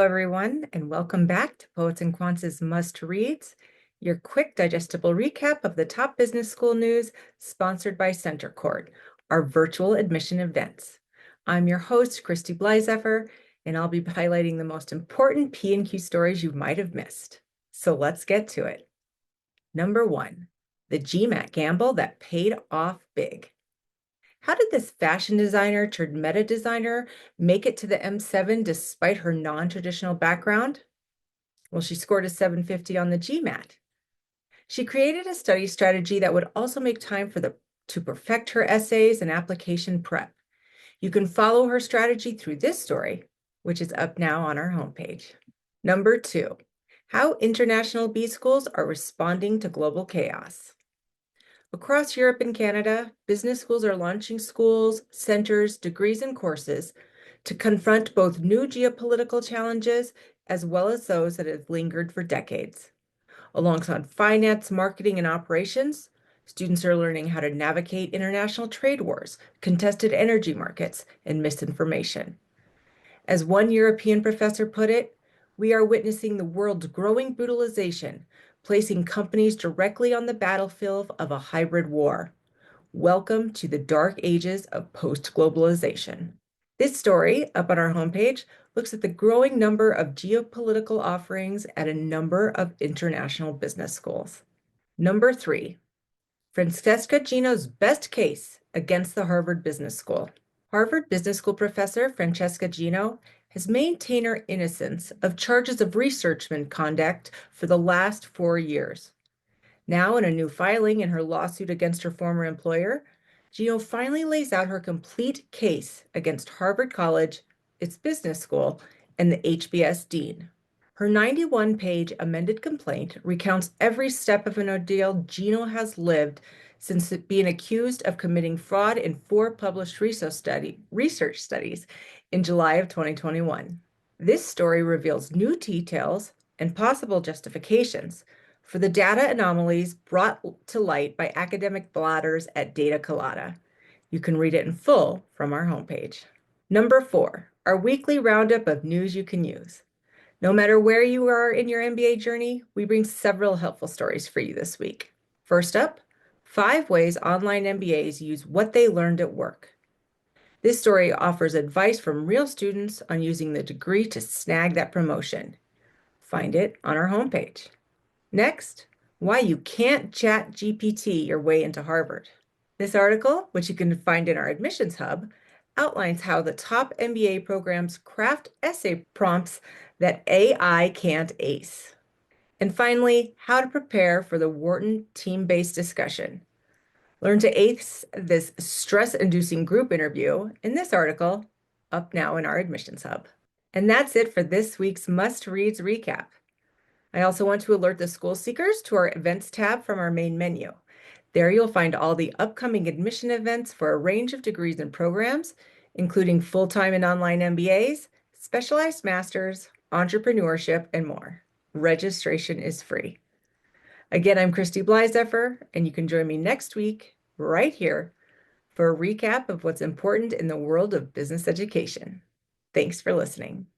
Hello, everyone, and welcome back to Poets and Quants' Must Reads, your quick, digestible recap of the top business school news sponsored by Center Court, our virtual admission events. I'm your host, Christy Blyzeffer, and I'll be highlighting the most important P&Q stories you might have missed. So let's get to it. Number 1, the GMAT gamble that paid off big. How did this fashion designer turned meta designer make it to the M7 despite her non-traditional background? Well, she scored a 750 on the GMAT. She created a study strategy that would also make time to perfect her essays and application prep. You can follow her strategy through this story, which is up now on our homepage. Number 2, how international B schools are responding to global chaos. Across Europe and Canada, business schools are launching schools, centers, degrees, and courses to confront both new geopolitical challenges as well as those that have lingered for decades. Alongside finance, marketing, and operations, students are learning how to navigate international trade wars, contested energy markets, and misinformation. As one European professor put it, we are witnessing the world's growing brutalization, placing companies directly on the battlefield of a hybrid war. Welcome to the dark ages of post-globalization. This story, up on our homepage, looks at the growing number of geopolitical offerings at a number of international business schools. Number 3, Francesca Gino's best case against the Harvard Business School. Harvard Business School professor Francesca Gino has maintained her innocence of charges of research misconduct for the last 4 years. Now, in a new filing in her lawsuit against her former employer, Gino finally lays out her complete case against Harvard College, its business school, and the HBS dean. Her 91-page amended complaint recounts every step of an ordeal Gino has lived since being accused of committing fraud in 4 published research studies in July of 2021. This story reveals new details and possible justifications for the data anomalies brought to light by academic blotters at Data Colada. You can read it in full from our homepage. Number 4, our weekly roundup of news you can use. No matter where you are in your MBA journey, we bring several helpful stories for you this week. First up, 5 ways online MBAs use what they learned at work. This story offers advice from real students on using the degree to snag that promotion. Find it on our homepage. Next, why you can't chat GPT your way into Harvard. This article, which you can find in our admissions hub, outlines how the top MBA programs craft essay prompts that AI can't ace. And finally, how to prepare for the Wharton team-based discussion. Learn to ace this stress-inducing group interview in this article, up now in our admissions hub. And that's it for this week's must-reads recap. I also want to alert the school seekers to our events tab from our main menu. There you'll find all the upcoming admission events for a range of degrees and programs, including full-time and online MBAs, specialized masters, entrepreneurship, and more. Registration is free. Again, I'm Christy Blyzeffer, and you can join me next week right here for a recap of what's important in the world of business education. Thanks for listening.